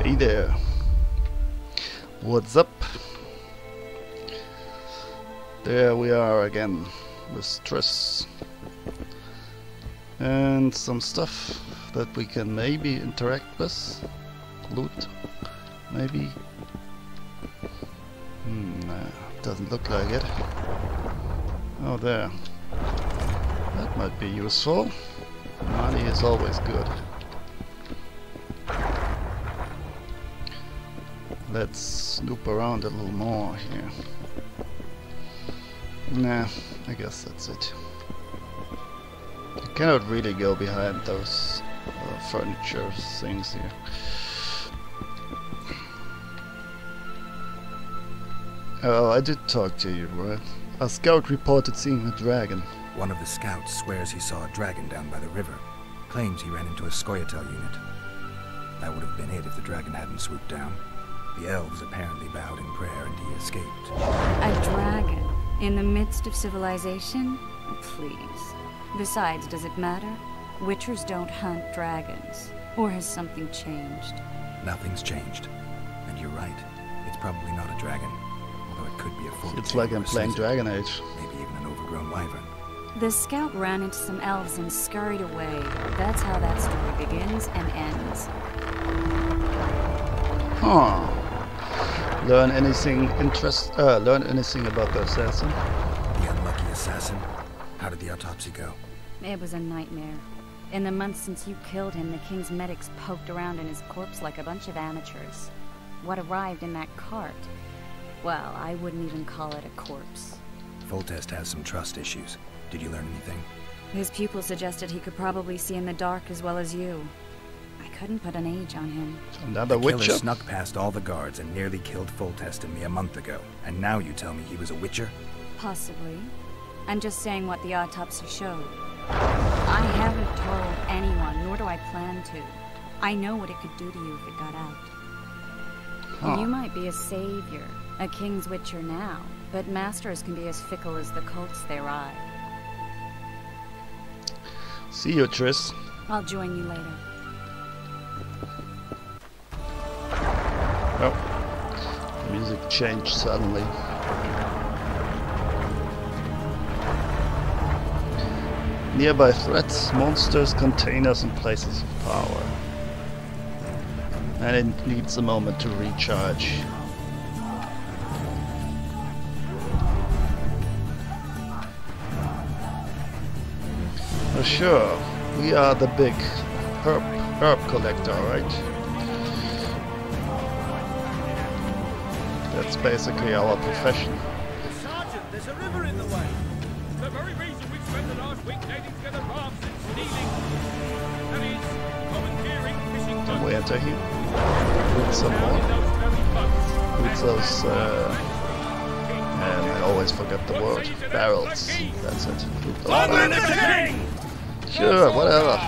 Hey there. What's up? There we are again with Triss. And some stuff that we can maybe interact with. Loot. Maybe. Doesn't look like it. Oh, there. That might be useful. Money is always good. Let's snoop around a little more here. Nah, I guess that's it. You cannot really go behind those furniture things here. Oh, I did talk to you, right? A scout reported seeing a dragon. One of the scouts swears he saw a dragon down by the river. Claims he ran into a Scoia'tael unit. That would have been it if the dragon hadn't swooped down. The elves apparently bowed in prayer and he escaped. A dragon? In the midst of civilization? Please. Besides, does it matter? Witchers don't hunt dragons. Or has something changed? Nothing's changed. And you're right. It's probably not a dragon. Although it could be a full. It's like I'm playing Dragon Age. Maybe even an overgrown wyvern. The scout ran into some elves and scurried away. That's how that story begins and ends. Huh. Learn anything about the assassin? The unlucky assassin? How did the autopsy go? It was a nightmare. In the months since you killed him, the king's medics poked around in his corpse like a bunch of amateurs. What arrived in that cart? Well, I wouldn't even call it a corpse. Foltest has some trust issues. Did you learn anything? His pupil suggested he could probably see in the dark as well as you. I couldn't put an age on him. Another The killer witcher? snuck past all the guards and nearly killed Foltest and me a month ago. And now you tell me he was a witcher? Possibly. I'm just saying what the autopsy showed. I haven't told anyone, nor do I plan to. I know what it could do to you if it got out. Huh. You might be a savior, a king's witcher now, but masters can be as fickle as the cults they ride. See you, Triss. I'll join you later. Oh. The music changed suddenly. Nearby threats, monsters, containers, and places of power. And it needs a moment to recharge. Oh, sure, we are the big herb collector, right? That's basically our profession. Sergeant, there's a river in the way. The very reason we spent the last week netting together rafts and stealing. That is, commandeering fishing boats. Can we enter here? With some more? With those, and I always forget the word. Barrels. That's it. Honor the king! Sure, whatever.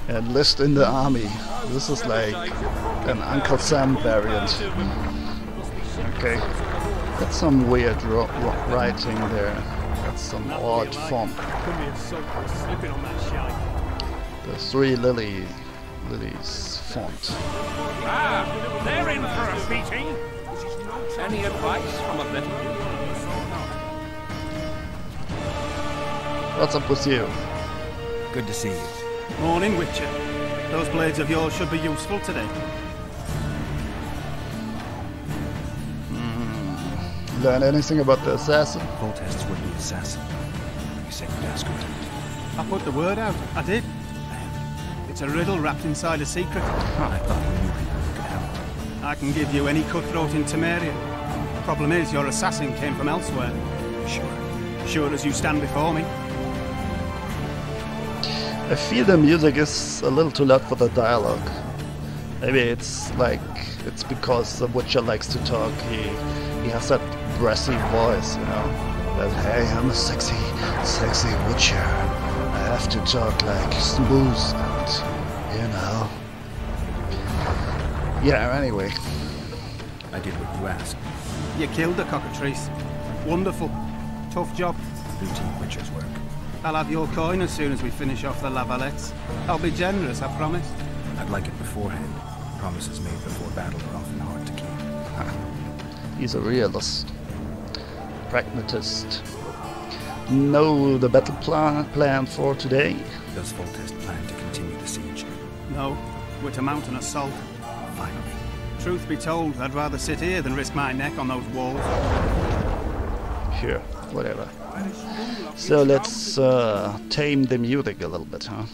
Enlist in the army. This is like an Uncle Sam variant. Okay. That's some weird writing there. That's some odd font. The three lilies font. Ah, they're in for a beating. Any advice from a veteran? What's up with you? Good to see you. Morning, Witcher. Those blades of yours should be useful today. Learn anything about the assassin? Foltest's would-be assassin. You said you'd ask around. I put the word out. I did. It's a riddle wrapped inside a secret. I thought you knew people who could help. I can give you any cutthroat in Temeria. Problem is, your assassin came from elsewhere. Sure. Sure as you stand before me. I feel the music is a little too loud for the dialogue. Maybe it's because the Witcher likes to talk. He has that brassy voice, you know. That, hey, I'm a sexy Witcher. I have to talk like smooth and, you know. Yeah, anyway. I did what you asked. You killed the cockatrice. Wonderful. Tough job. Routine Witcher's work. I'll have your coin as soon as we finish off the Lavalettes. I'll be generous, I promise. I'd like it beforehand. Promises made before battle are often hard to keep. He's a realist. Pragmatist. Know the battle plan for today? Does Foltest plan to continue the siege? No, we're to mount an assault. Finally. Truth be told, I'd rather sit here than risk my neck on those walls. Sure, whatever. So let's tame the music a little bit, huh?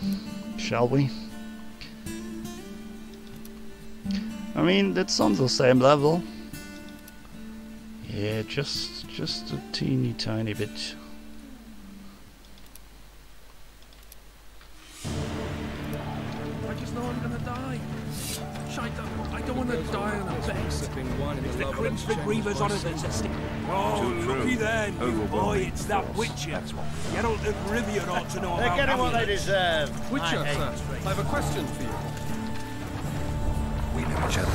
Shall we? I mean, it's on the same level. Yeah, just a teeny tiny bit. I just know I'm gonna die. Shite, I don't want to die on a bed. It's the Crimson Reavers on us that's a stick. Oh, looky there, new boy, it's that Witcher. Geralt of Rivia ought to know They're about getting what they amulets. deserve. Witcher, sir, I have a question for you. We know each other.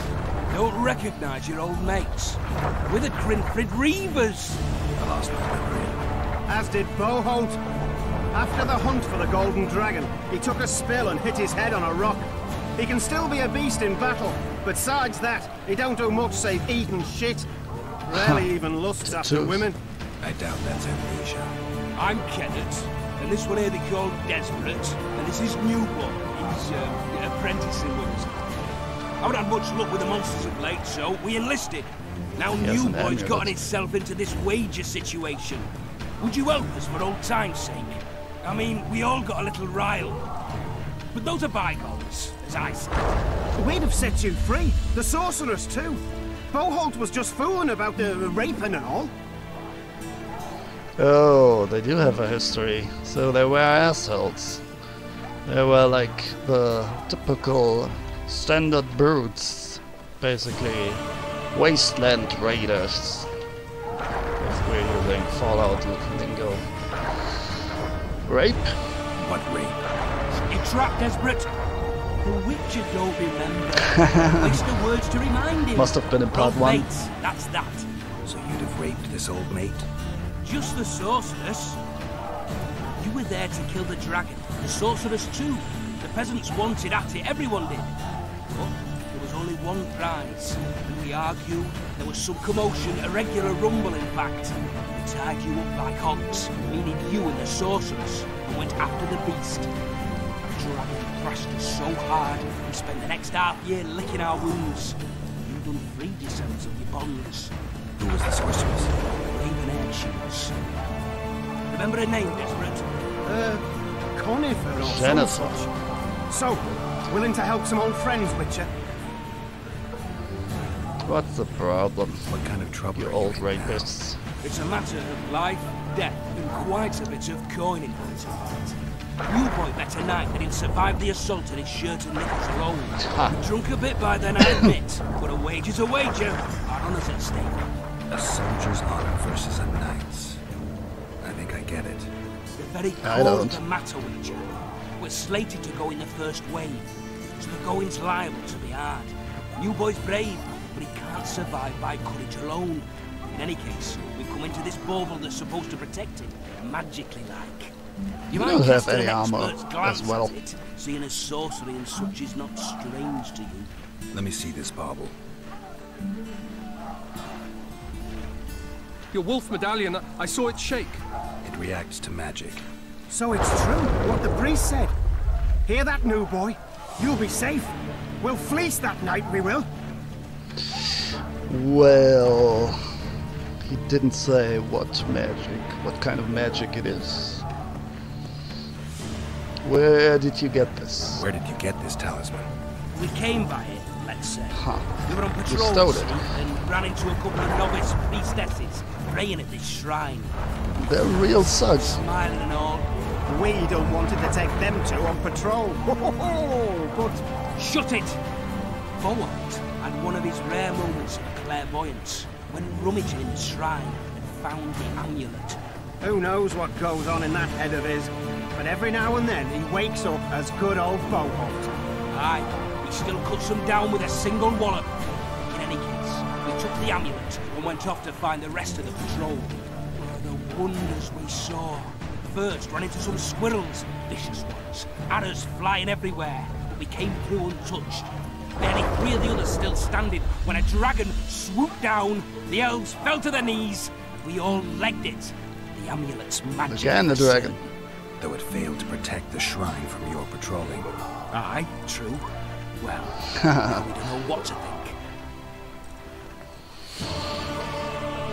Don't recognise your old mates. We're the Crimson Reavers. I lost my memory. As did Boholt. After the hunt for the Golden Dragon, he took a spill and hit his head on a rock. He can still be a beast in battle, but besides that, he don't do much save eat and shit. Rarely even lusts after women. I doubt that's amnesia. I'm Kenneth, and this one here they call Desperate, and this is Newborn. He's apprenticing with us. I haven't had much luck with the monsters of late, so we enlisted. Now Yes, an Newboy's gotten amulet. himself into this wager situation. Would you help us for old time's sake? I mean, we all got a little riled. But those are bygones, as I say. We'd have set you free. The sorceress too. Boholt was just fooling about the raping and all. Oh, they do have a history. So they were assholes. They were like the typical standard brutes, basically wasteland raiders. If we're using Fallout lingo. Rape? What rape? You trapped, Desperate. The Witcher don't remember. Waste the words to remind him. Must have been in part Old 1. mates, that's that. So you'd have raped this old mate? Just the sorceress. You were there to kill the dragon. The sorceress too. The peasants wanted at it, everyone did. But there was only one prize. And we argued, there was some commotion, a regular rumble in fact. We tied you up like hogs, meaning you and the sorceress, and went after the beast. The dragon thrashed us so hard, we spent the next half year licking our wounds. You done freed yourselves of your bonds. Who was the sorceress? Raven-haired she was. Remember her name, Desperate? Conifer or some Jennifer. such. So, willing to help some old friends, Witcher? What's the problem, What kind of trouble you are old you in now? rapists? It's a matter of life, death, and quite a bit of coin in point of it. Newboy bet tonight that he'll survive the assault and his shirt and knickers alone. Ha. Drunk a bit by then, I admit, but a wager's a wager. Our honour's at stake. A soldier's honor versus a knight's. I think I get it. The very I core don't. of the matter, Witcher. We're slated to go in the first wave, so the going's liable to be hard. Newboy's brave, but he can't survive by courage alone. In any case, we come into this bauble that's supposed to protect him, magically like. You might don't have cast an any armor expert's glance as well. at it, seeing as sorcery and such is not strange to you. Let me see this bauble. Your wolf medallion, I saw it shake. It reacts to magic. So it's true, what the priest said. Hear that, new boy? You'll be safe. We'll fleece that night, we will. Well, he didn't say what magic, what kind of magic it is. Where did you get this? Where did you get this talisman? We came by it, let's say. Huh. We were on You patrol stole see, it. and ran into a couple of novice priestesses praying at this shrine. They're real sucks. Smiling and all. We don't wanted to take them two on patrol. But Shut it! Boholt had one of his rare moments of clairvoyance when rummaging in the shrine and found the amulet. who knows what goes on in that head of his. But every now and then he wakes up as good old Boholt. Aye, he still cuts them down with a single wallop. In any case, we took the amulet and went off to find the rest of the patrol. The wonders we saw. first ran into some squirrels, vicious ones, arrows flying everywhere, but we came through untouched. Barely 3 of the others still standing when a dragon swooped down, the elves fell to their knees, and we all legged it. The amulet's magic. Again the dragon. Though it failed to protect the shrine from your patrolling. Aye, true. Well, now we don't know what to think.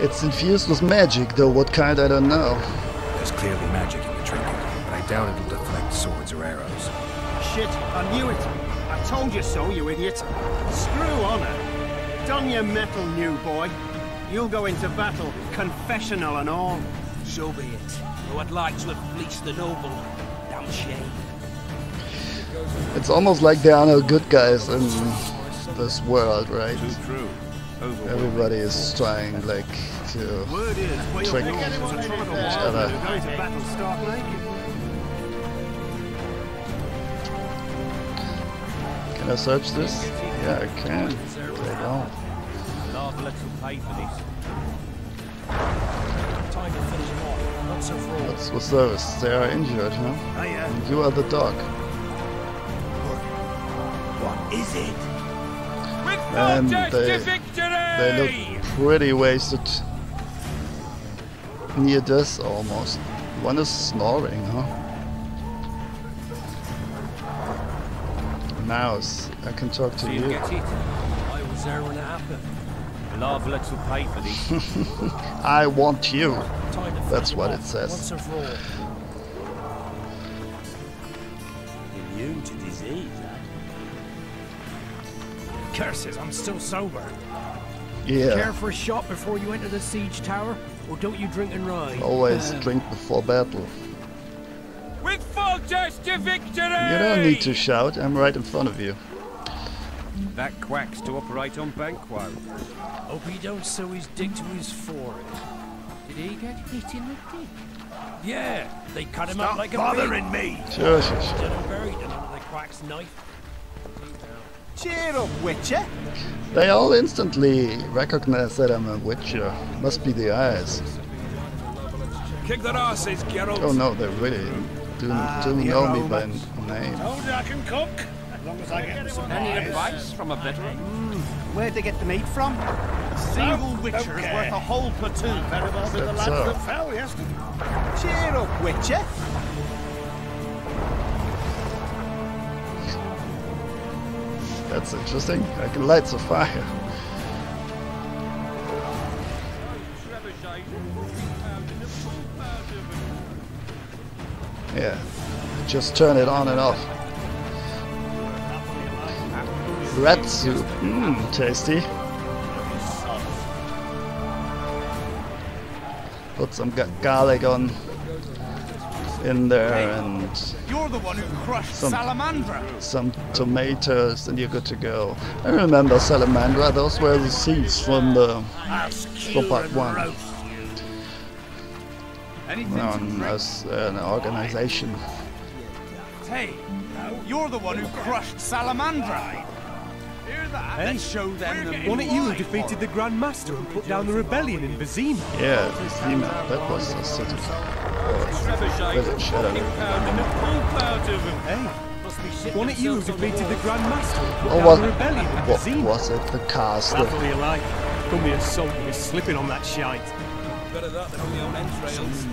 It's infused with magic, though what kind I don't know. There's clearly magic in the trinket, but I doubt it'll deflect swords or arrows. Shit, I knew it. I told you so, you idiot. Screw honor. Don your metal, new boy. You'll go into battle, confessional and all. So be it. Though I'd like to have fleeced the noble. Damn shame. It's almost like there are no good guys in this world, right? True. Everybody is trying, like, to Word is, trick each each other. going to battle stark naked. Can I search this? Yeah, I can. There you go. Lava lets them pay for this. Time to finish them off. Once and for all. What's this? They are injured, huh? And you are the dog. What is it? And Just to victory! they look pretty wasted. Near this, almost. One is snoring, huh? Mouse, I can talk to See you you. get it? I was there when it happened. Lava lets them pay for this. I want you. Time to That's finish what them it off. says. Once and for all. Immune to disease, Curses, I'm still sober. Yeah. Care for a shot before you enter the siege tower? Or don't you drink and ride? Always drink before battle. With Foltest to victory! You don't need to shout, I'm right in front of you. That quacks to operate on Banquo. Hope he don't sew his dick to his forehead. Did he get hit in the dick? Yeah, they cut him up like a bothering me. Sure. Dead and buried him under the quack's knife. Cheer up, Witcher. They all instantly recognize that I'm a witcher. Must be the eyes. Kick their asses, Geralt. Oh no, they really do know me by name. Told you I can cook. As long as I get some Any advice from a veteran? Where'd they get the meat from? A single Witcher is worth a whole platoon. Very well the lads so? that fell yesterday. Cheer up, Witcher. That's interesting. I can light the fire. Yeah, just turn it on and off. Rat soup, tasty. Put some garlic on in there and You're the one who crushed Some- Salamandra. some tomatoes and you're good to go. I remember Salamandra, those were the seeds from the part 1 as an organization. Hey, you're the one who crushed Salamandra. Hear that? Let's show them the Wasn't it you who defeated the Grand Master and put down the rebellion in Vizima? Yeah, Vizima, that was a city. Village, I don't know. Hey, wasn't it you who defeated the Grand Master and put Or down was, the rebellion in what Vizima? was it? The castle. Battle you like. Come here, salt me slipping on that shite. Better that than on the old entrails.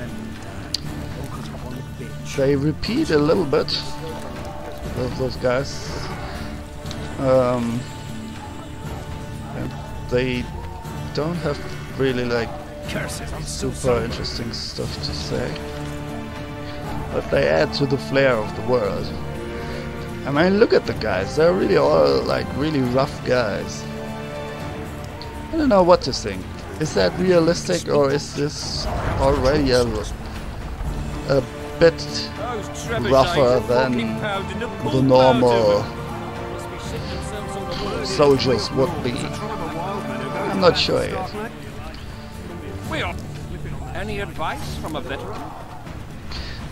They repeat a little bit, those guys. And they don't have really like Curses, I'm still super sober. interesting stuff to say, but they add to the flair of the world. I mean, look at the guys, they're really all like really rough guys. I don't know what to think. Is that realistic or is this already a bit rougher than the normal soldiers would be? I'm not sure yet. Any advice from a veteran?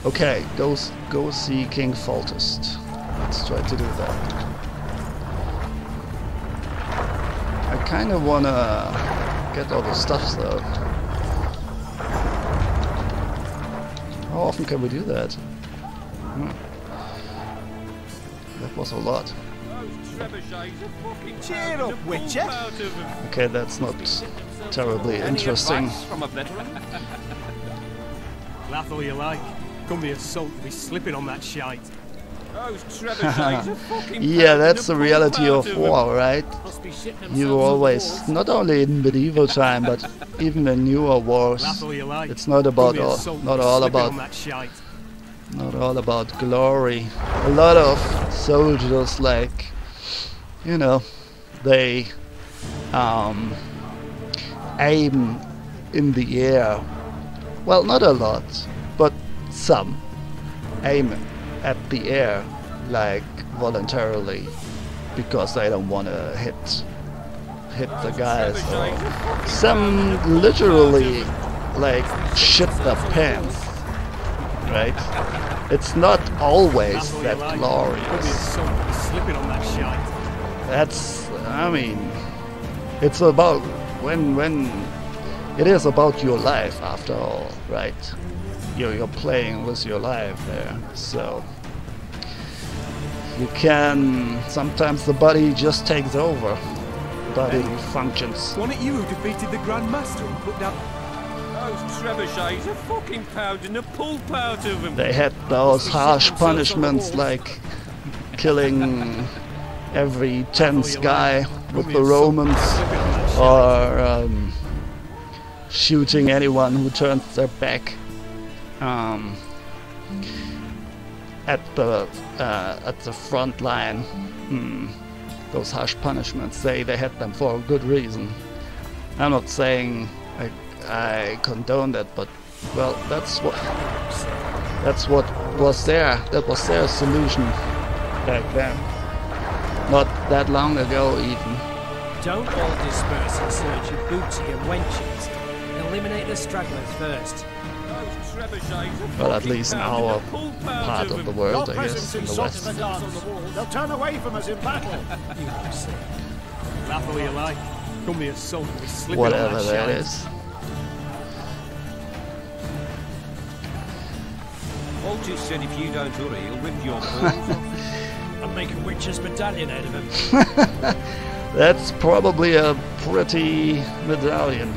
Okay, go see King Foltest. Let's try to do that. I kind of wanna get all the stuff though. often can we do that? That was a lot. Cheer up, Witcher. Okay, that's not terribly interesting. Laugh all you like. Come the assault to be slipping on that shite. Yeah, that's the reality of war, right? You always, not only in medieval time, but even in newer wars, it's not about not all about glory. A lot of soldiers, like, you know, they aim in the air. Well, not a lot, but some aim at the air, like voluntarily, because they don't want to hit the guys. Or some literally like shit their pants, right? It's not always that glorious. That's, I mean, it's about when it is about your life after all, right? You're playing with your life there, so you can, sometimes the body just takes over. The body functions. Wasn't it you who defeated the Grand Master and put down... Those trebuchets are fucking pounding the pulp out of him. They had those harsh punishments, like killing every 10th guy with the Romans, or shooting anyone who turns their back. At the front line. Those harsh punishments, they had them for a good reason. I'm not saying I condone that, but well, that's what was there. That was their solution back then. Not that long ago, even. Don't all disperse in search of booty and wenches. Eliminate the stragglers first. Well, at least in our part of the world, I guess, in the West. They'll turn away from us in battle. Laugh all you like. Come the assault to be slipping Whatever on that shite. is. Altus said if you don't hurry, he'll rip your balls off. I'm making Witcher's medallion out of him. That's probably a pretty medallion.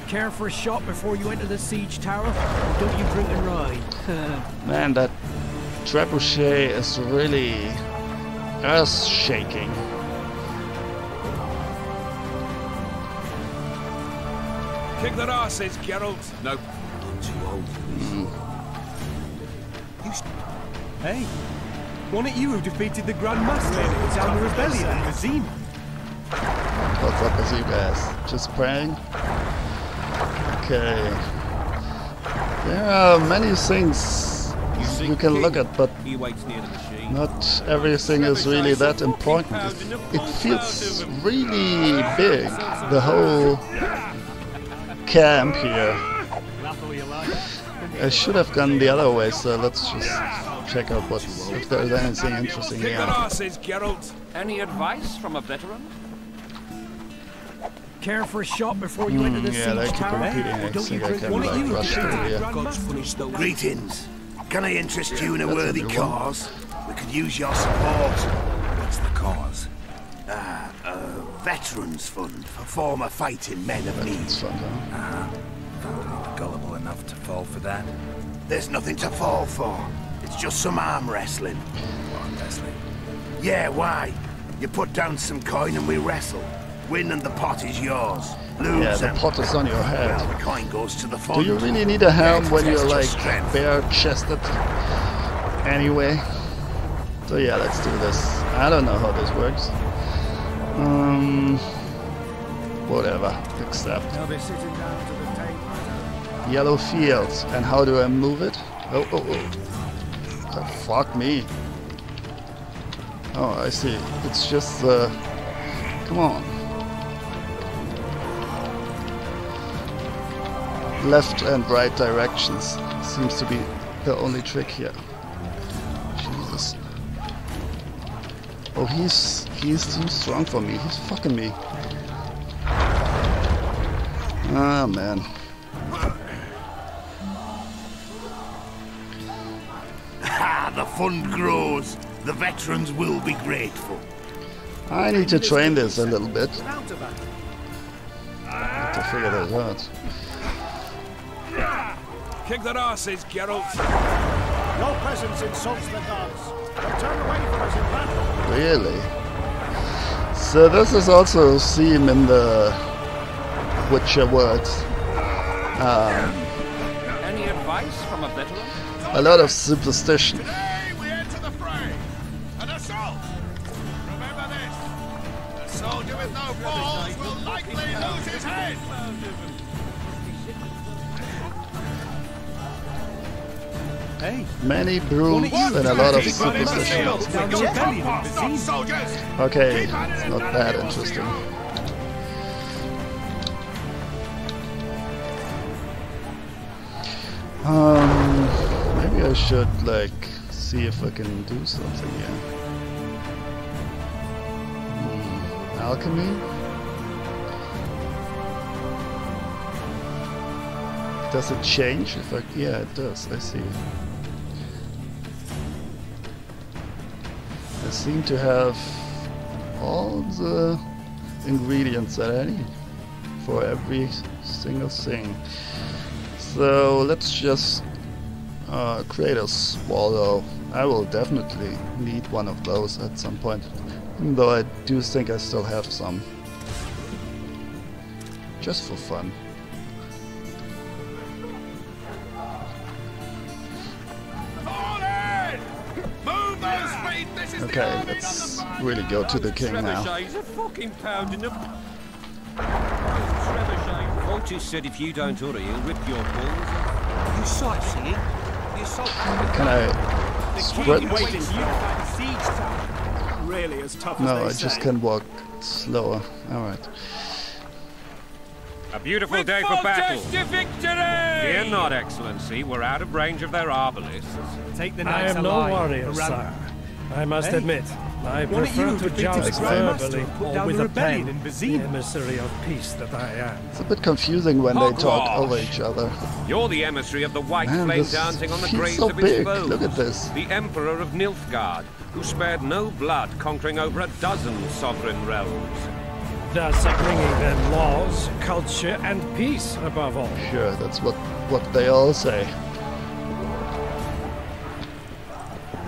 Care for a shot before you enter the siege tower? Or don't you drink and ride? Man, that trebuchet is really earth-shaking. Kick their asses, Geralt. No, I'm too old for this. Hey, wasn't it you who defeated the Grand Master and put down the rebellion in Vizima? What's up with you guys? Just praying? Okay. There are many things you can look at, but He waits near the machine. not everything is really that important. It feels really big, the whole camp here. I should have gone the other way, so let's just check out if there's anything interesting Kick their here. asses, Geralt. Any advice from a veteran? Care for a shot before you enter the Yeah, they siege keep tower? repeating. I Or don't you think I drink can and ride? rush through here. God's punished those. Greetings. Can I interest you in a That's a worthy new one. cause? We could use your support. What's the cause? A veterans fund for former fighting men of need. It's fun, huh? Found anyone gullible enough to fall for that? There's nothing to fall for. It's just some arm wrestling. Arm wrestling. Yeah, why? You put down some coin and we wrestle. Win and the pot is yours. Lose Yeah, the and pot is on your head. well, the coin goes to the fund. Do you really need a helm when you're Test your like strength. bare-chested? Anyway. So yeah, let's do this. I don't know how this works. Whatever. Accept. They'll be sitting down to the table. Yellow fields. And how do I move it? Oh. Oh, fuck me. Oh, I see. It's just come on. Left and right directions seems to be the only trick here. Jesus. Oh, he's too strong for me. He's fucking me. Ah, man. Ha! The fund grows. The veterans will be grateful. I need to train this a little bit. To figure this out. Kick their asses, Geralt. Your presence insults the gods. They'll turn away from us in battle. Really? So this is also a theme in the Witcher words. Any advice from a veteran? A lot of superstition. Today we enter the fray. An assault. Remember this. A soldier with no balls will likely lose his head. Hey, Many brooms and a lot of superstition. Okay, it's not that interesting. Maybe I should like see if I can do something here. Alchemy? Does it change if I... Yeah, it does, I see. I seem to have all the ingredients that I need for every single thing. So let's just create a swallow. I will definitely need one of those at some point, even though I do think I still have some. Just for fun. Okay, let's really go to the king now. Vulture said if you don't order, he'll rip your balls. You sightseeing? You Can I sprint? Really as tough as No, they I just say. can walk slower. Alright. A beautiful day for battle. Fear not, Excellency. We're out of range of their arbalists. Take the knights alive. I am no warrior, sire. I must admit, I prefer to joust verbally or with a pen, the emissary of peace that I am. It's a bit confusing when they talk over each other. You're the emissary of the white Man, flame this dancing on the feels graves so of his big. foes. Look at this. The Emperor of Nilfgaard, who spared no blood, conquering over a dozen sovereign realms. Thus bringing them laws, culture, and peace above all. Sure, that's what they all say.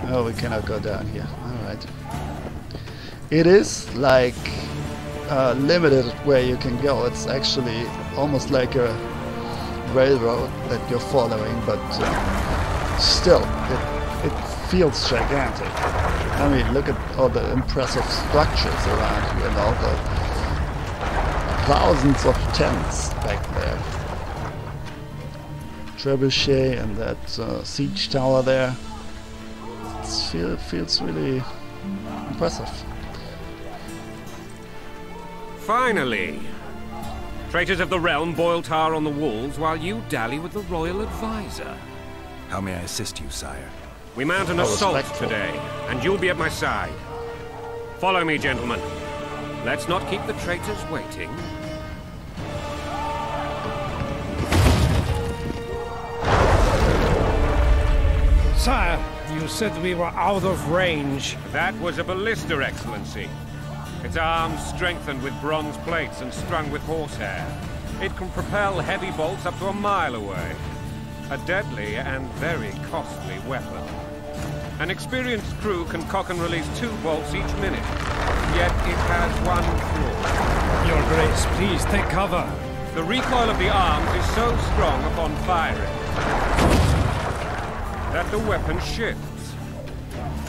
Oh, we cannot go down here. Alright. It is like limited where you can go. It's actually almost like a railroad that you're following, but still, it feels gigantic. I mean, look at all the impressive structures around here and all the thousands of tents back there. Trebuchet and that siege tower there. It feels really impressive. Finally! Traitors of the realm boil tar on the walls while you dally with the royal advisor. How may I assist you, sire? We mount an assault today, and you'll be at my side. Follow me, gentlemen. Let's not keep the traitors waiting. Sire, you said we were out of range. That was a ballista, Excellency. Its arms strengthened with bronze plates and strung with horsehair. It can propel heavy bolts up to a mile away. A deadly and very costly weapon. An experienced crew can cock and release 2 bolts each minute. Yet it has one flaw. Your Grace, please take cover. The recoil of the arms is so strong upon firing that the weapon shifts.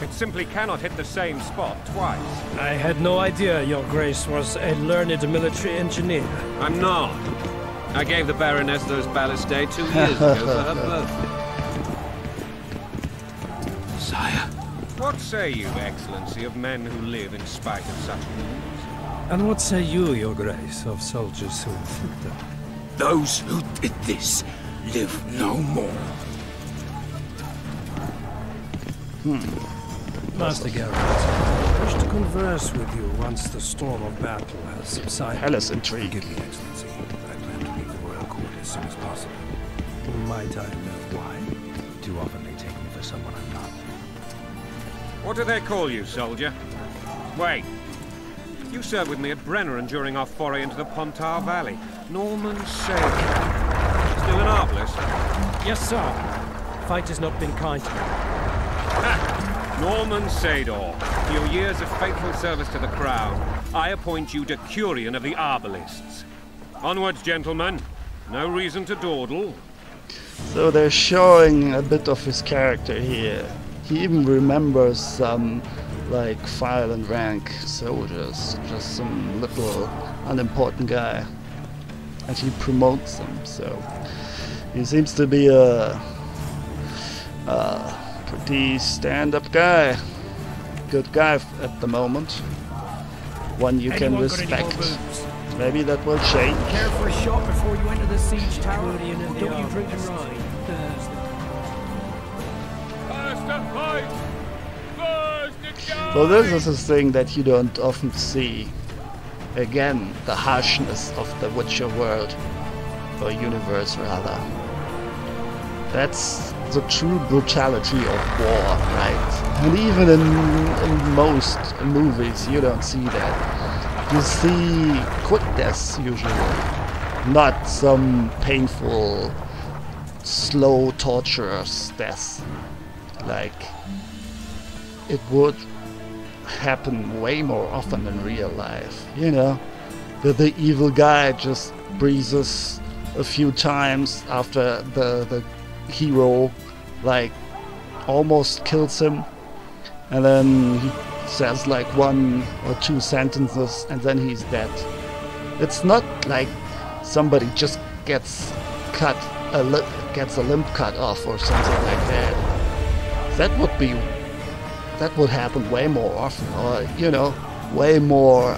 It simply cannot hit the same spot twice. I had no idea Your Grace was a learned military engineer. I'm not. I gave the Baroness those ballistae 2 years ago for her birthday. Sire. What say you, Excellency, of men who live in spite of such wounds? And what say you, Your Grace, of soldiers who inflict them? Those who did this live no more. Master Geralt, I wish to converse with you once the storm of battle has subsided. Palace intrigue. Forgive me, Excellency, but I plan to leave the royal court as soon as possible. Might I know why? Too often they take me for someone I'm not. What do they call you, soldier? Wait. You served with me at Brenner and during our foray into the Pontar Valley. Norman Sador. Still an Arbalest? Yes, sir. Fate has not been kind to me. Ha! Norman Sador. For your years of faithful service to the Crown, I appoint you Decurion of the Arbalists. Onwards, gentlemen. No reason to dawdle. So they're showing a bit of his character here. He even remembers some, like, file and rank soldiers, just some little unimportant guy. And he promotes them, so he seems to be a pretty stand-up guy. Good guy at the moment. One you can respect. Maybe that will change. Care for a shot before you enter the siege tower? Don't you drink and ride? So this is a thing that you don't often see. Again, the harshness of the Witcher world, or universe rather. That's the true brutality of war, right? And even in most movies you don't see that. You see quick deaths usually, not some painful, slow, torturous deaths. Like, it would happen way more often in real life, you know? The evil guy just breathes a few times after the hero, like, almost kills him, and then he says like 1 or 2 sentences and then he's dead. It's not like somebody just gets a limb cut off or something like that. That would happen way more often, or, you know, way more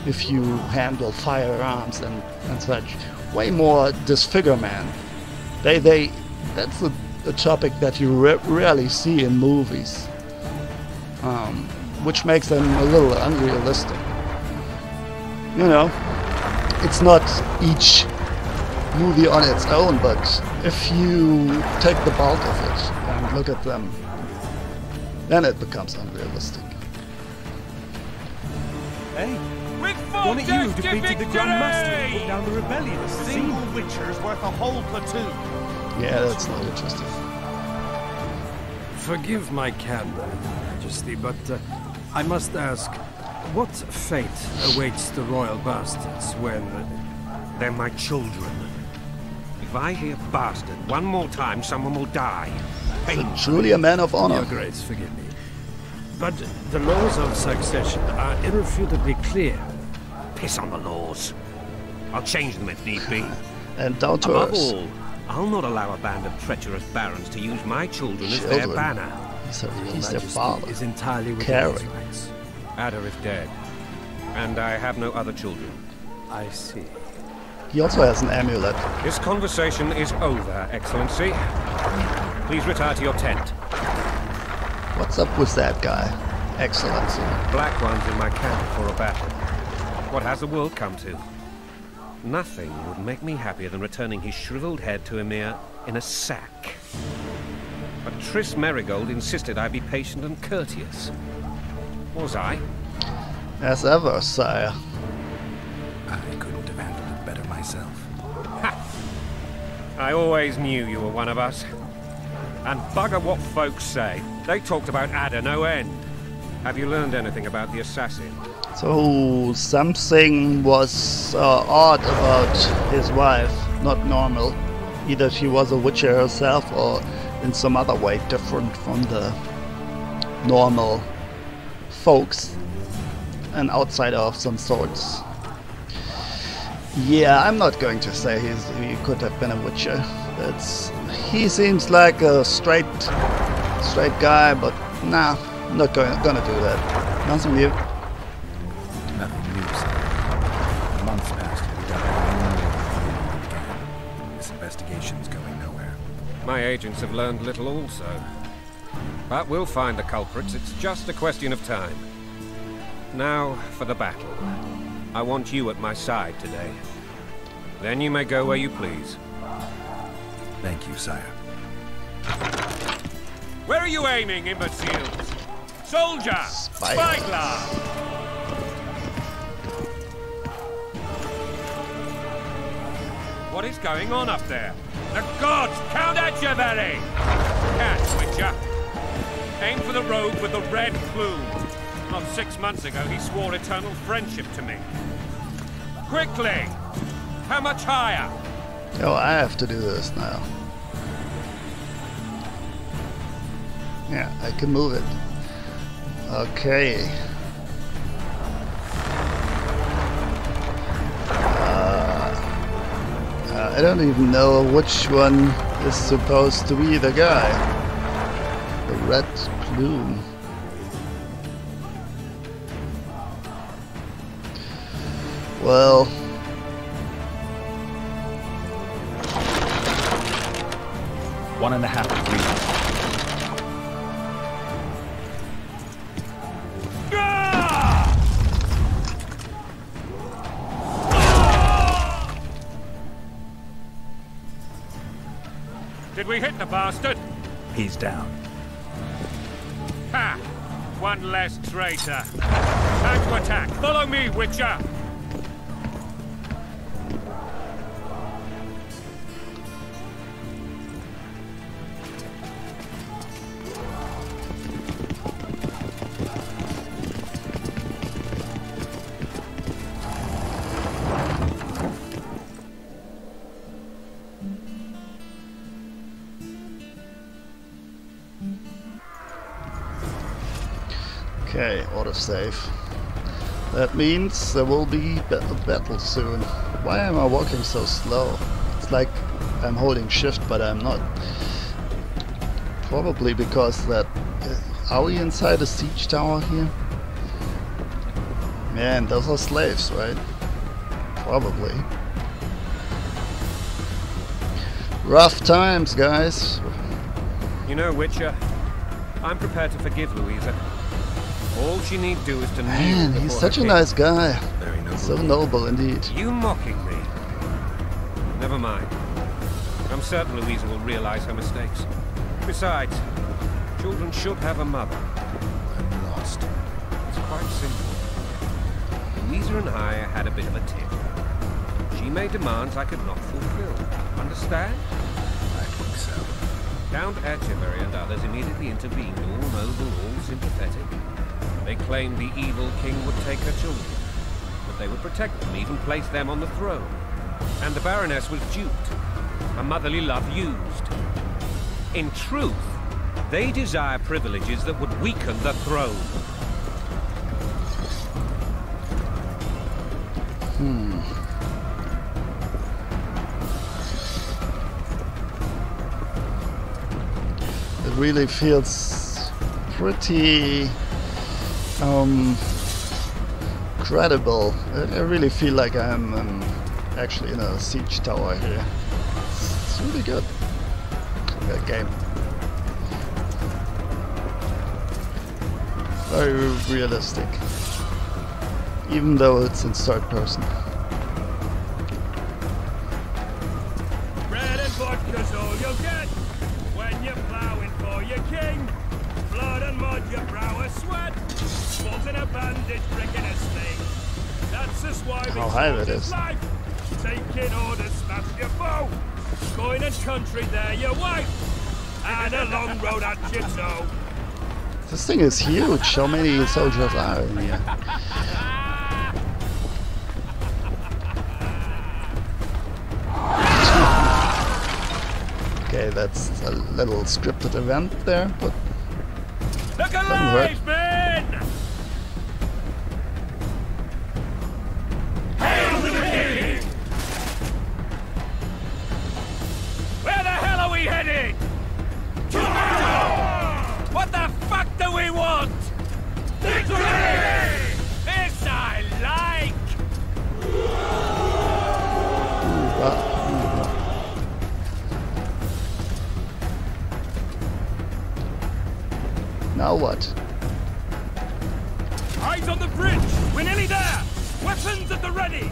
if you handle firearms and such. Way more disfigurement. That's a topic that you rarely see in movies, which makes them a little unrealistic. You know, it's not each movie on its own, but if you take the bulk of it and look at them, then it becomes unrealistic. Hey, one of you defeated the Grand Master and put down the rebellion. A single Witcher's worth a whole platoon. Yeah, that's not interesting. Forgive my candor, Majesty, but I must ask, what fate awaits the royal bastards when... They're my children. If I hear bastard one more time, someone will die. Truly a man of honor. Your Grace, forgive me. But the laws of succession are irrefutably clear. Piss on the laws. I'll change them if need be. And down to Above earth. all, I'll not allow a band of treacherous barons to use my children as their banner. So he's their father. Is entirely within his rights. Ada is dead, and I have no other children. I see. He also has an amulet. This conversation is over, Excellency. Please retire to your tent. What's up with that guy, Excellency? Black ones in my camp before a battle. What has the world come to? Nothing would make me happier than returning his shriveled head to Emir in a sack. But Triss Merigold insisted I be patient and courteous. Was I? As ever, sire. I couldn't have handled it better myself. Ha! I always knew you were one of us. And bugger what folks say. They talked about Ada no end. Have you learned anything about the assassin? So, something was odd about his wife, not normal. Either she was a witcher herself or in some other way different from the normal folks. An outsider of some sorts. Yeah, I'm not going to say he could have been a witcher. He seems like a straight guy, but nah, I'm not gonna do that. Nothing new. Nothing new, sir. Months passed and we got again. This investigation's going nowhere. My agents have learned little also. But we'll find the culprits. It's just a question of time. Now for the battle. I want you at my side today. Then you may go where you please. Thank you, sire. Where are you aiming, imbeciles? Soldier! Spyglass! What is going on up there? The gods count at you, Barry! Catch, Witcher. Aim for the rogue with the red plume. Not 6 months ago, he swore eternal friendship to me. Quickly! How much higher? Oh, I have to do this now. Yeah, I can move it. Okay. I don't even know which one is supposed to be the guy. The red plume. Well, One and a half degrees. Did we hit the bastard? He's down. Ha! One less traitor. Time to attack. Follow me, Witcher! okay, autosave. That means there will be a battle soon. Why am I walking so slow? It's like I'm holding shift, but I'm not. Probably because that... Are we inside a siege tower here? Man, those are slaves, right? Probably. Rough times, guys. You know, Witcher, I'm prepared to forgive Louisa. All she need do is to kneel. Man, he's such a nice guy. Very noble. So noble indeed. You mocking me? Never mind. I'm certain Louisa will realize her mistakes. Besides, children should have a mother. I'm lost. It's quite simple. Louisa and I had a bit of a tiff. She made demands I could not fulfill. Understand? I think so. Count Etchebury and others immediately intervened, all noble, all sympathetic. They claimed the evil king would take her children, but they would protect them, even place them on the throne. And the Baroness was duped, her motherly love used. In truth, they desire privileges that would weaken the throne. It really feels pretty credible. I really feel like I'm actually in a siege tower here. It's really good. That game. Very realistic. Even though it's in third person. Bread and vodka's all you'll get when you're plowing for your king. Blood and mud, your brow a sweat. Balls in a bandage, brick in a sling. That's the swiving How high it is. life. Taking orders, smash your foe. Going and country, there your wife. And a long road at your toe. This thing is huge. How many soldiers are in here? Okay, that's a little scripted event there, but look doesn't hurt. alive, men! Hail to the king! Where the hell are we headed? What the fuck do we want? Victory! This I like! Now what? Eyes on the bridge! We're nearly there! Weapons at the ready!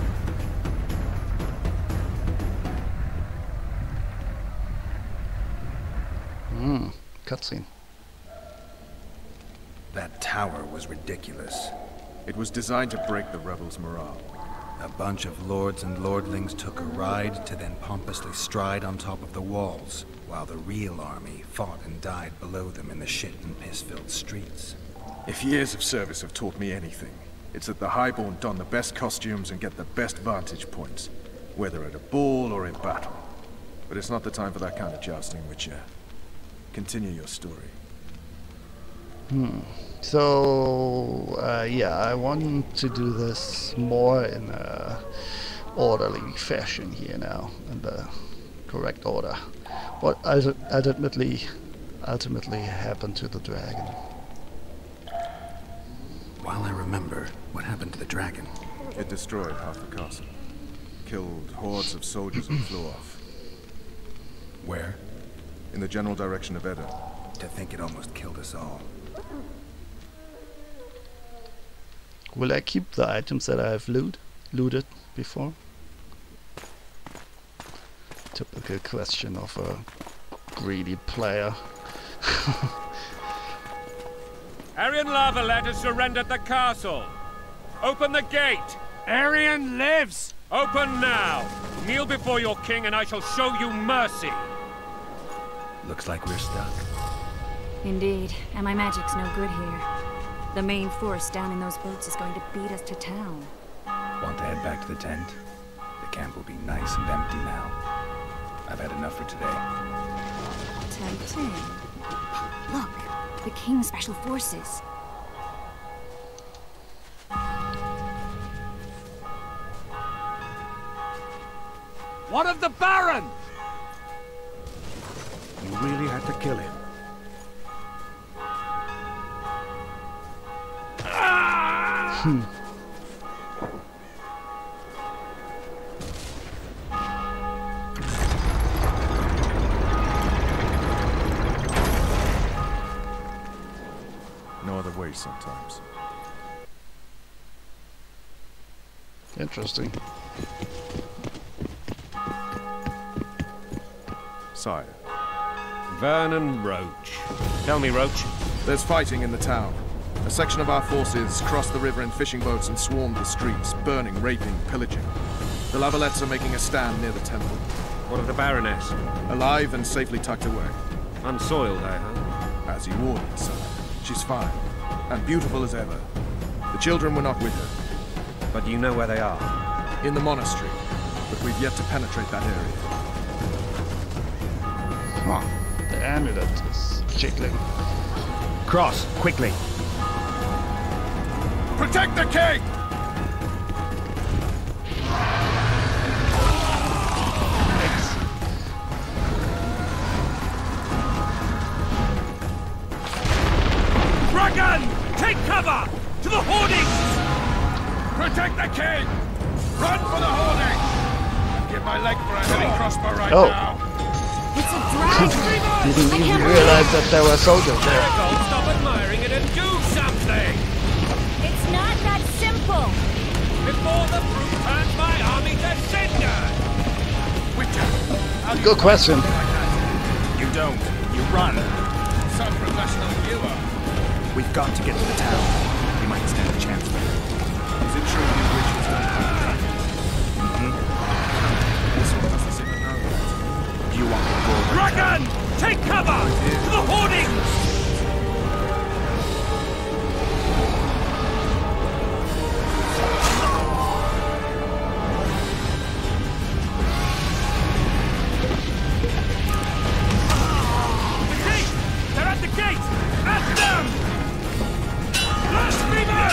Cutscene. That tower was ridiculous. It was designed to break the rebels' morale. A bunch of lords and lordlings took a ride to then pompously stride on top of the walls, while the real army fought and died below them in the shit and piss-filled streets. If years of service have taught me anything, it's that the Highborn don the best costumes and get the best vantage points, whether at a ball or in battle. But it's not the time for that kind of jousting, Witcher. Continue your story. So, yeah, I want to do this more in a orderly fashion here now, in the correct order. What ultimately happened to the dragon? While I remember, what happened to the dragon? It destroyed half the castle. Killed hordes of soldiers and flew off. Where? In the general direction of Edda. To think it almost killed us all. Will I keep the items that I have looted before? Typical question of a greedy player. Aryan Lavalette has surrendered the castle. Open the gate. Aryan lives! Open now. Kneel before your king and I shall show you mercy. Looks like we're stuck. Indeed, and my magic's no good here. The main force down in those boats is going to beat us to town. Want to head back to the tent? The camp will be nice and empty now. I've had enough for today. Tempting. Look, the King's Special Forces. What of the Baron? You really had to kill him. No other way sometimes. Interesting. Sire. Vernon Roach. Tell me, Roach. There's fighting in the town. A section of our forces crossed the river in fishing boats and swarmed the streets, burning, raping, pillaging. The Lavalettes are making a stand near the temple. What of the Baroness? Alive and safely tucked away. Unsoiled, I hope. As you ordered, sir. She's fine, and beautiful as ever. The children were not with her. But you know where they are? In the monastery, but we've yet to penetrate that area. Huh. The amulet is jiggling. Cross, quickly! Protect the king! Dragon! Take cover! To the hoardings! Protect the king! Run for the hoardings! Give my leg for a heavy crossbow right now! It's a dragon! Didn't even realize that there were soldiers there. Stop admiring it and do something! It's not that simple! Before the brute turns my army to cinder! Witcher! Good question. You don't. You run. Some professional you are. We've got to get to the town. We might stand a chance there. Is it true you witches don't hunt dragons? This one doesn't seem to know that. Do you want to go over Dragon! Take cover! To the hoardings! The gate! They're at the gate! At them! Blasphemer!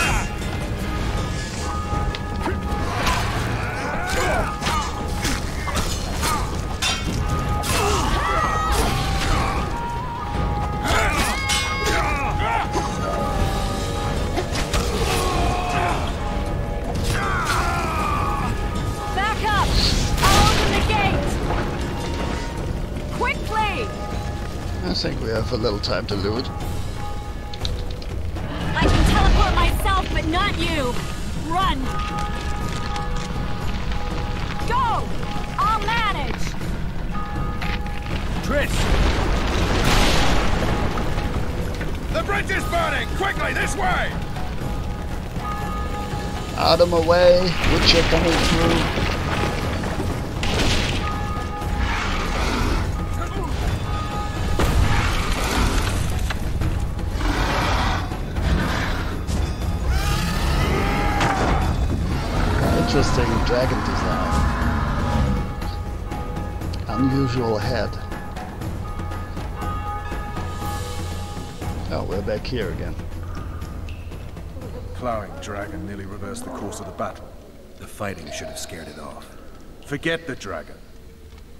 Back up! I'll open the gate! Quickly! I think we have a little time to loot. I can teleport myself, but not you! Run! Go! I'll manage! Triss! The The bridge is burning! Quickly, this way! Out of my way, Witcher coming through. Interesting dragon design. Unusual head. Oh, we're back here again. Plowing dragon nearly reversed the course of the battle. The fighting should have scared it off. Forget the dragon.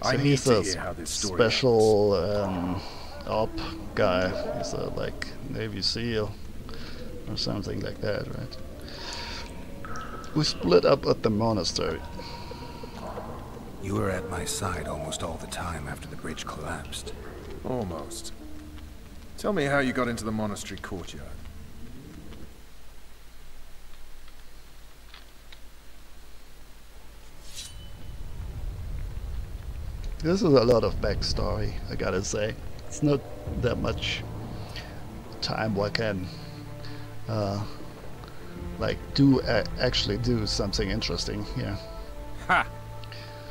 So I need he's to a hear how this story special op guy. He's a like Navy SEAL or something like that, right? We split up at the monastery. You were at my side almost all the time after the bridge collapsed. Almost. Tell me how you got into the monastery courtyard. This is a lot of backstory, I gotta say. It's not that much time where I can like actually do something interesting here. Ha!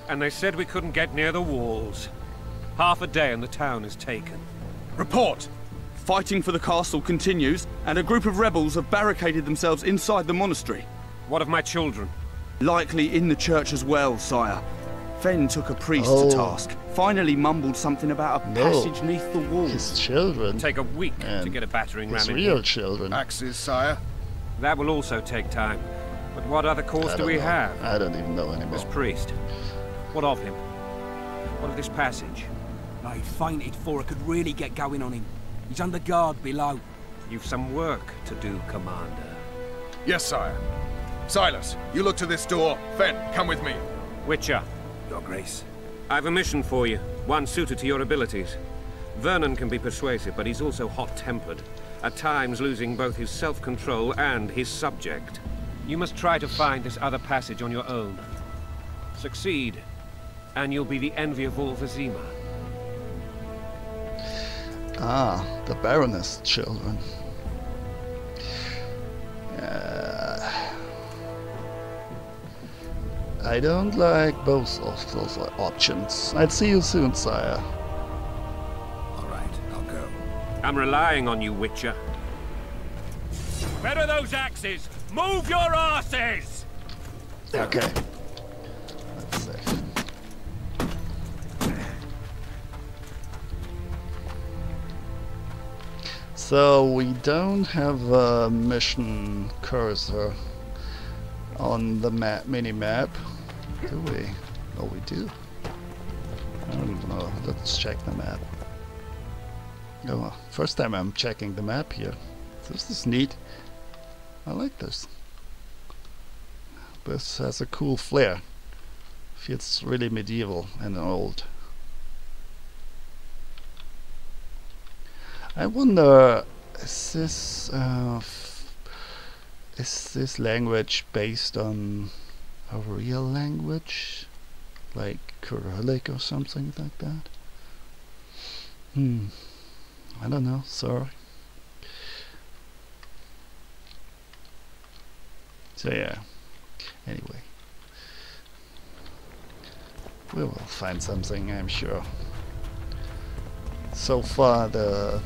And they said we couldn't get near the walls. Half a day and the town is taken. Report! Fighting for the castle continues, and a group of rebels have barricaded themselves inside the monastery. What of my children? Likely in the church as well, sire. Fen took a priest to task. Finally mumbled something about a passage neath the walls. His children. Take a week to get a battering ram in real here. Children. Axes, sire. That will also take time. But what other course do we have? I don't even know anymore. This priest. What of him? What of this passage? I fainted before I could really get going on him. He's under guard below. You've some work to do, Commander. Yes, sire. Silas, you look to this door. Fen, come with me. Witcher. Your Grace. I've a mission for you, one suited to your abilities. Vernon can be persuasive, but he's also hot-tempered, at times losing both his self-control and his subject. You must try to find this other passage on your own. Succeed, and you'll be the envy of all Vizima. Ah, the Baroness children. I don't like both of those options. I'd see you soon, sire. Alright, I'll go. I'm relying on you, Witcher. Where are those axes? Move your asses! Okay. That's safe. So we don't have a mission cursor on the mini-map, do we? Oh, we do. I don't even know. Let's check the map. Oh, first time I'm checking the map here. This is neat. I like this. This has a cool flair. Feels really medieval and old. I wonder, is this language based on a real language, like Cyrillic or something like that? I don't know. Sorry. So yeah. Anyway, we will find something, I'm sure. So far, the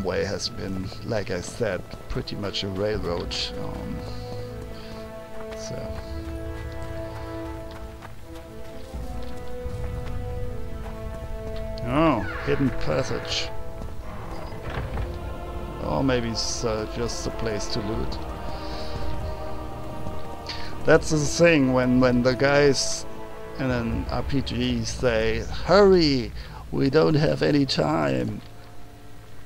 way has been, like I said, pretty much a railroad. So oh, hidden passage. Or maybe it's just a place to loot. That's the thing when the guys in an RPG say, "Hurry, we don't have any time,"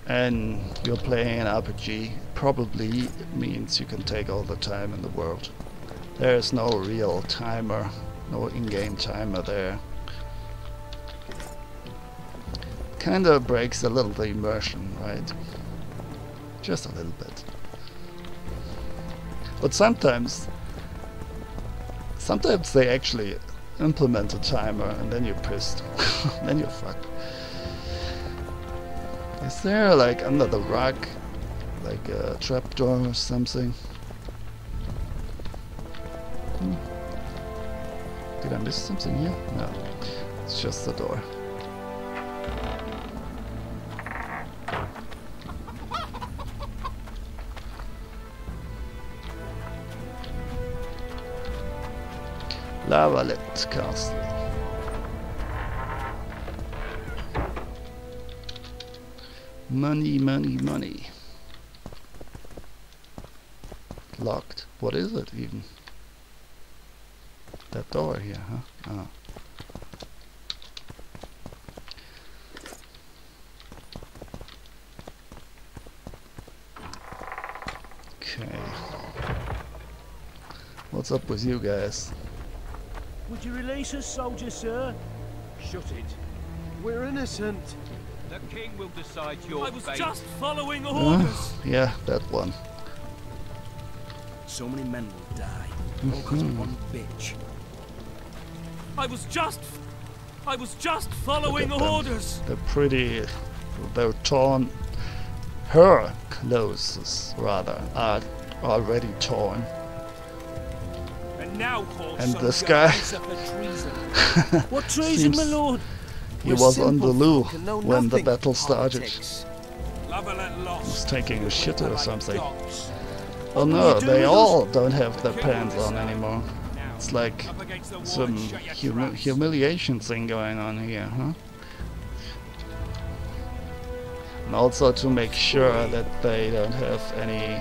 and you're playing an RPG, probably means you can take all the time in the world. There is no real timer, no in-game timer there. Kinda breaks a little the immersion, right? Just a little bit. But sometimes they actually implement a timer and then you're pissed. Then you're fucked. Is there like under the rock, like a trapdoor or something? Did I miss something here? No, it's just the door. La Valette Castle. Money, money, money. Locked. What is it even? That door here, huh? Oh. Okay. What's up with you guys? Would you release us, soldier, sir? Shut it. We're innocent. The king will decide your fate. I was just following orders. Yeah, that one. So many men will die. All because of one bitch. I was just following orders. They're pretty. They're torn. Her clothes, rather, are already torn. And now, and this guy. What treason, my lord? He was on the loo when the battle started. He was taking a shit or something. Oh no, they all don't have their pants on anymore. It's like some humiliation thing going on here, huh? And also to make sure that they don't have any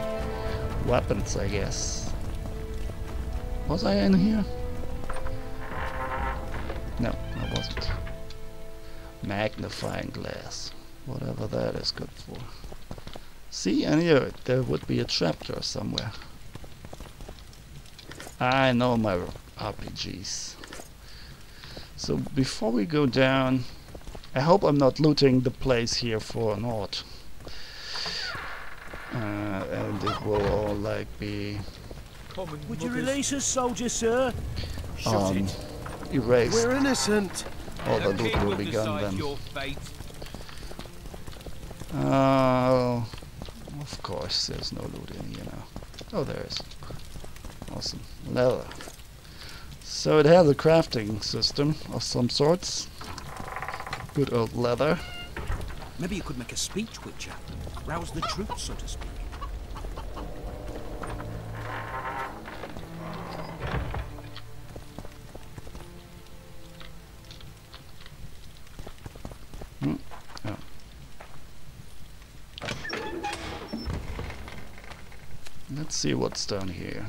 weapons, I guess. Was I in here? No, I wasn't. Magnifying glass. Whatever that is good for. See, I knew it. There would be a trapdoor somewhere. I know my RPGs. So before we go down, I hope I'm not looting the place here for naught. And it will all like be... Would you release us, soldier, sir? Erased. We're innocent. All the loot will be gone then. Of course, there's no loot in here now. Oh, there is. Awesome. Leather. So it has a crafting system of some sorts. Good old leather. Maybe you could make a speech, Witcher. Rouse the troops, so to speak. Oh. Let's see what's down here.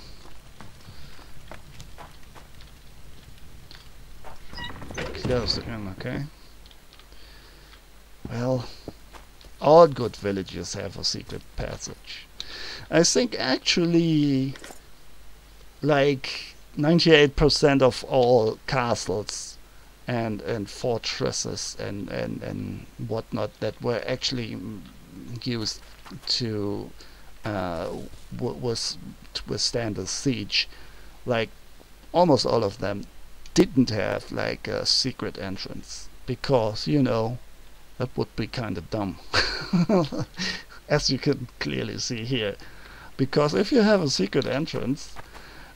Close again, okay. Well, all good villages have a secret passage. I think actually like 98% of all castles and fortresses and whatnot that were actually used to withstand a siege, like almost all of them didn't have like a secret entrance, because you know that would be kind of dumb. As you can clearly see here, because if you have a secret entrance,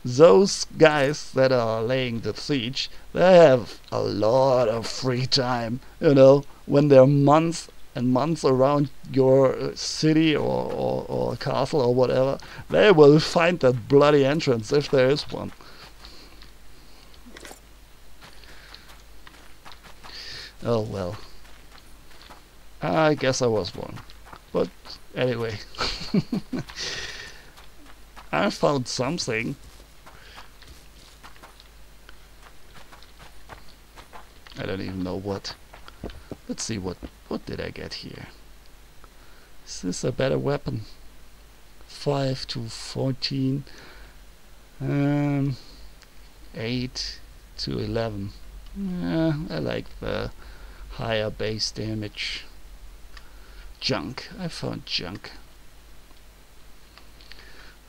those guys that are laying the siege, they have a lot of free time, you know, when they're months and months around your city or castle or whatever. They will find that bloody entrance if there is one. Oh well, I guess I was wrong, but anyway. I found something. I don't even know what. Let's see, what did I get here? Is this a better weapon? 5 to 14. 8 to 11. Yeah, I like the higher base damage. Junk. I found junk.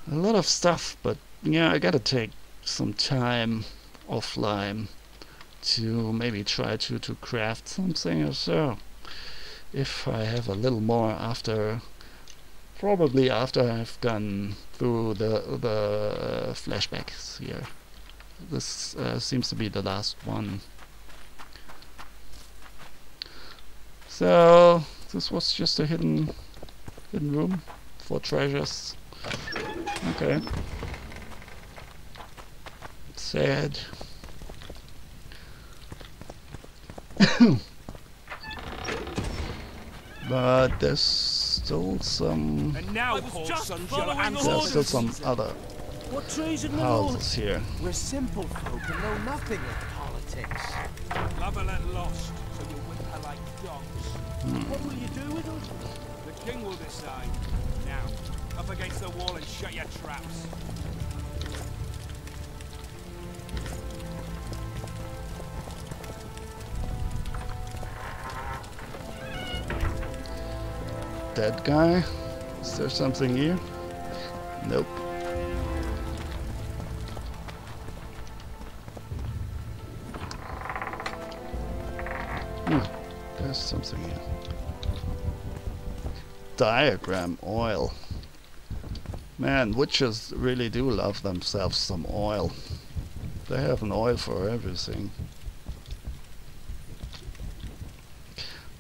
A lot of stuff, but yeah, I gotta take some time offline to maybe try to craft something or so. if I have a little more after, probably after I've gone through the flashbacks here. This seems to be the last one. So this was just a hidden room for treasures. Okay. Sad. But there's still some. And now, there's still some other what treason houses here. We're simple folk and know nothing of politics. Love her let lost, so you whimper like dogs. What will you do with us? The king will decide. Now, up against the wall and shut your traps. Dead guy? Is there something here? Nope. There's something here. Diagram oil. Man, witches really do love themselves some oil. They have an oil for everything.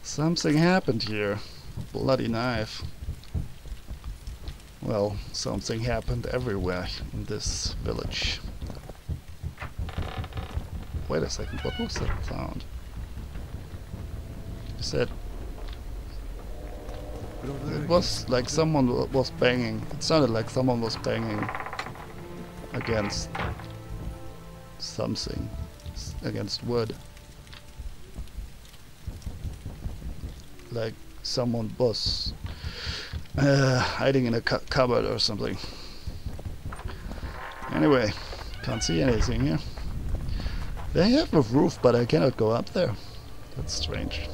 Something happened here. Bloody knife. Well, something happened everywhere in this village. Wait a second, what was that sound? You said it was like someone was banging. It sounded like someone was banging against something, against wood. Like someone was hiding in a cupboard or something. Anyway, can't see anything here. They have a roof, but I cannot go up there. That's strange.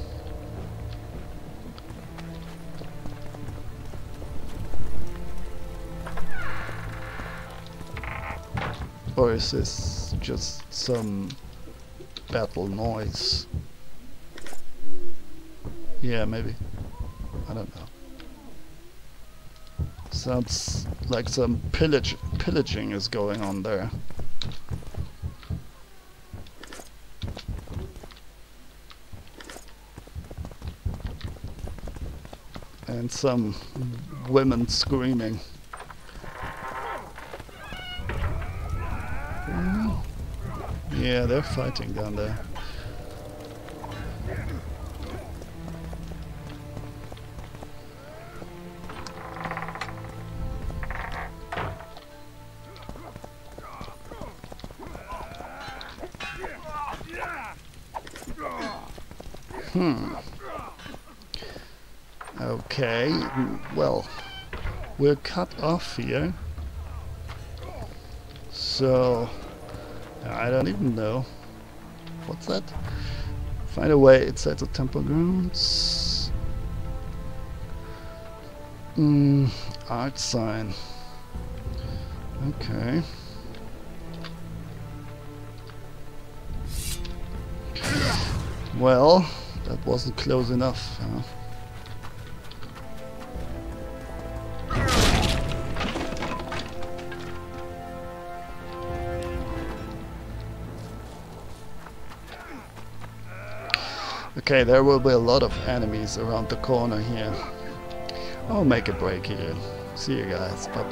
Or is this just some battle noise? Yeah, maybe. I don't know. Sounds like some pillaging is going on there. And some women screaming. Yeah, they're fighting down there. Okay, well, we're cut off here. So, I don't even know. What's that? Find a way inside the temple grounds. Art sign. Okay. Well, that wasn't close enough, huh? Okay, there will be a lot of enemies around the corner here. I'll make a break here. See you guys. Bye.